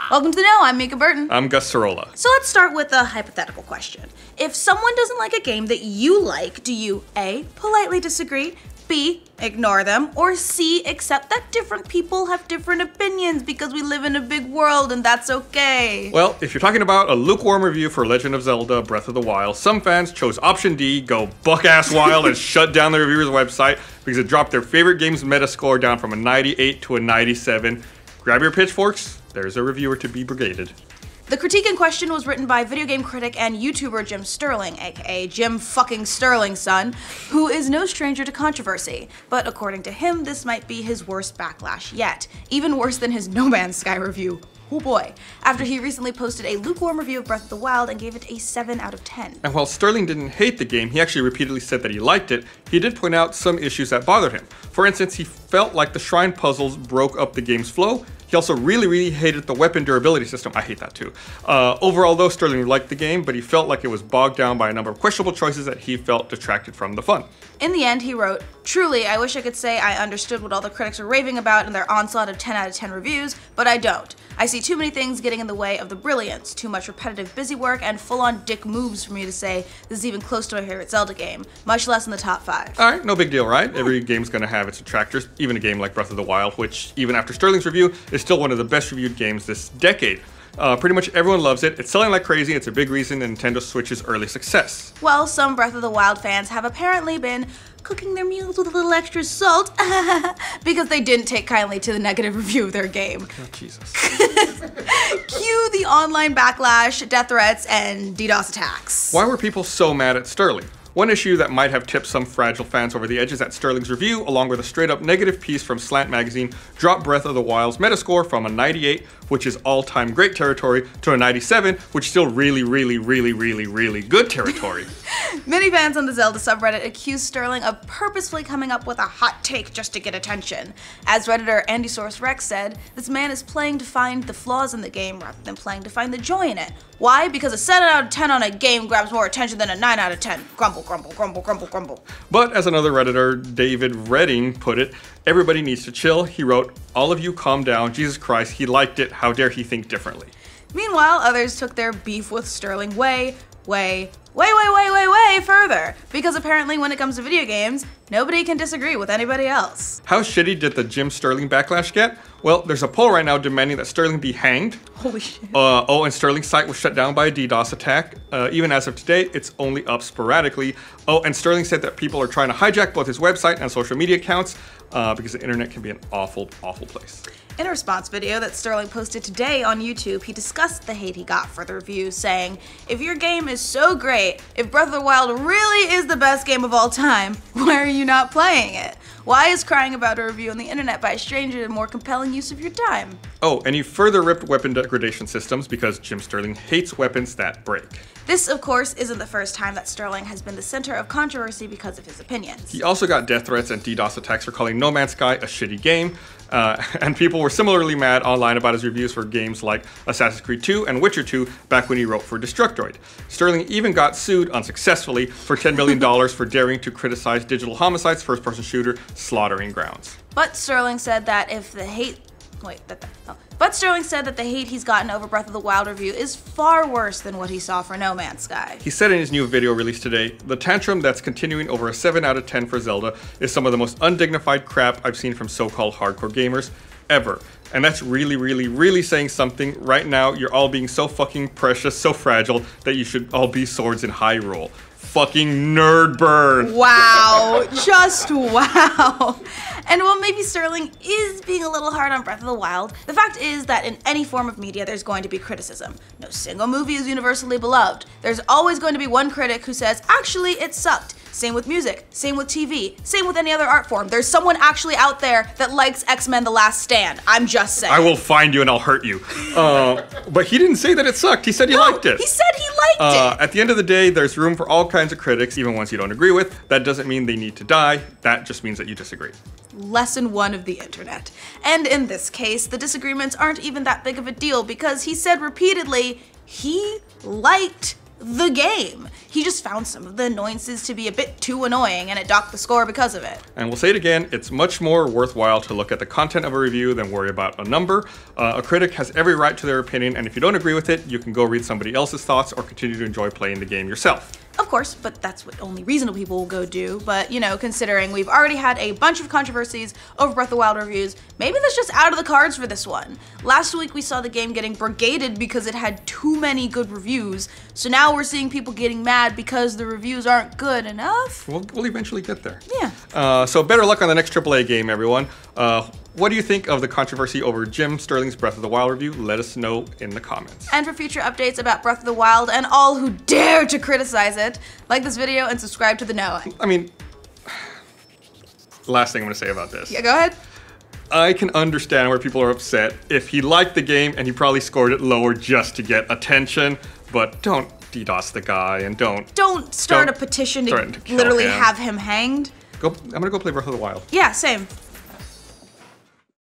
Welcome to the Know, I'm Mica Burton. I'm Sorola. So let's start with a hypothetical question. If someone doesn't like a game that you like, do you A, politely disagree, B, ignore them, or C, accept that different people have different opinions because we live in a big world and that's okay? Well, if you're talking about a lukewarm review for Legend of Zelda Breath of the Wild, some fans chose option D, go buck-ass wild and shut down the reviewer's website because it dropped their favorite game's metascore down from a 98 to a 97. Grab your pitchforks, there's a reviewer to be brigaded. The critique in question was written by video game critic and YouTuber Jim Sterling, aka Jim fucking Sterling's son, who is no stranger to controversy. But according to him, this might be his worst backlash yet. Even worse than his No Man's Sky review. Oh boy. After he recently posted a lukewarm review of Breath of the Wild and gave it a 7 out of 10. And while Sterling didn't hate the game, he actually repeatedly said that he liked it, he did point out some issues that bothered him. For instance, he felt like the shrine puzzles broke up the game's flow. He also really hated the weapon durability system. I hate that too. Overall though, Sterling liked the game, but he felt like it was bogged down by a number of questionable choices that he felt detracted from the fun. In the end, he wrote, "Truly, I wish I could say I understood what all the critics are raving about in their onslaught of 10 out of 10 reviews, but I don't. I see too many things getting in the way of the brilliance, too much repetitive busy work and full-on dick moves for me to say this is even close to my favorite Zelda game, much less in the top 5. Alright, no big deal, right? Every game's gonna have its detractors, even a game like Breath of the Wild, which, even after Sterling's review, is still one of the best reviewed games this decade. Pretty much everyone loves it. It's selling like crazy. It's a big reason in Nintendo Switch's early success. Well, some Breath of the Wild fans have apparently been cooking their meals with a little extra salt because they didn't take kindly to the negative review of their game. Oh, Jesus. Cue the online backlash, death threats, and DDoS attacks. Why were people so mad at Sterling? One issue that might have tipped some fragile fans over the edge is that Sterling's review, along with a straight-up negative piece from Slant Magazine, dropped Breath of the Wild's metascore from a 98, which is all-time great territory, to a 97, which is still really good territory. Many fans on the Zelda subreddit accused Sterling of purposefully coming up with a hot take just to get attention. As Redditor AndySource Rex said, this man is playing to find the flaws in the game rather than playing to find the joy in it. Why? Because a 7 out of 10 on a game grabs more attention than a 9 out of 10. Grumble, grumble, grumble, grumble, grumble. But as another Redditor, David Redding, put it, everybody needs to chill. He wrote, all of you calm down, Jesus Christ, he liked it, how dare he think differently. Meanwhile, others took their beef with Sterling way further, because apparently when it comes to video games, nobody can disagree with anybody else. How shitty did the Jim Sterling backlash get? Well, there's a poll right now demanding that Sterling be hanged. Holy shit. And Sterling's site was shut down by a DDoS attack. Even as of today, it's only up sporadically. Oh, and Sterling said that people are trying to hijack both his website and social media accounts because the internet can be an awful place. In a response video that Sterling posted today on YouTube, he discussed the hate he got for the review, saying, "If your game is so great, if Breath of the Wild really is the best game of all time, why are you not playing it? Why is crying about a review on the internet by a stranger a more compelling use of your time?" Oh, and he further ripped weapon degradation systems because Jim Sterling hates weapons that break. This, of course, isn't the first time that Sterling has been the center of controversy because of his opinions. He also got death threats and DDoS attacks for calling No Man's Sky a shitty game, and people were similarly mad online about his reviews for games like Assassin's Creed 2 and Witcher 2 back when he wrote for Destructoid. Sterling even got sued unsuccessfully for $10 million for daring to criticize Digital Homicide's first-person shooter, Slaughtering Grounds. But Sterling said that if the hate... But Sterling said that the hate he's gotten over Breath of the Wild review is far worse than what he saw for No Man's Sky. He said in his new video released today, the tantrum that's continuing over a 7 out of 10 for Zelda is some of the most undignified crap I've seen from so-called hardcore gamers ever. And that's really saying something. Right now, you're all being so fucking precious, so fragile, that you should all be swords in Hyrule. Fucking nerd burn. Wow, just wow. And while maybe Sterling is being a little hard on Breath of the Wild, the fact is that in any form of media there's going to be criticism. No single movie is universally beloved. There's always going to be one critic who says, actually it sucked. Same with music, same with TV, same with any other art form. There's someone actually out there that likes X-Men The Last Stand. I'm just saying. I will find you and I'll hurt you. But he didn't say that it sucked. He said he liked it. He said he liked it. At the end of the day, there's room for all kinds of critics, even ones you don't agree with. That doesn't mean they need to die. That just means that you disagree. Lesson 1 of the internet. And in this case, the disagreements aren't even that big of a deal because he said repeatedly he liked the game. He just found some of the annoyances to be a bit too annoying, and it docked the score because of it. And we'll say it again, it's much more worthwhile to look at the content of a review than worry about a number. A critic has every right to their opinion, and if you don't agree with it, you can go read somebody else's thoughts or continue to enjoy playing the game yourself. Of course, but that's what only reasonable people will go do. But, you know, considering we've already had a bunch of controversies over Breath of the Wild reviews, maybe that's just out of the cards for this one. Last week we saw the game getting brigaded because it had too many good reviews, so now we're seeing people getting mad because the reviews aren't good enough. We'll eventually get there. Yeah. So better luck on the next AAA game, everyone. What do you think of the controversy over Jim Sterling's Breath of the Wild review? Let us know in the comments. And for future updates about Breath of the Wild and all who dare to criticize it, like this video and subscribe to the know. I mean, last thing I'm gonna say about this. Yeah, go ahead. I can understand where people are upset if he liked the game and he probably scored it lower just to get attention, but don't DDoS the guy and don't start a petition to threaten to kill literally him. have him hanged. I'm gonna go play Breath of the Wild. Yeah, same.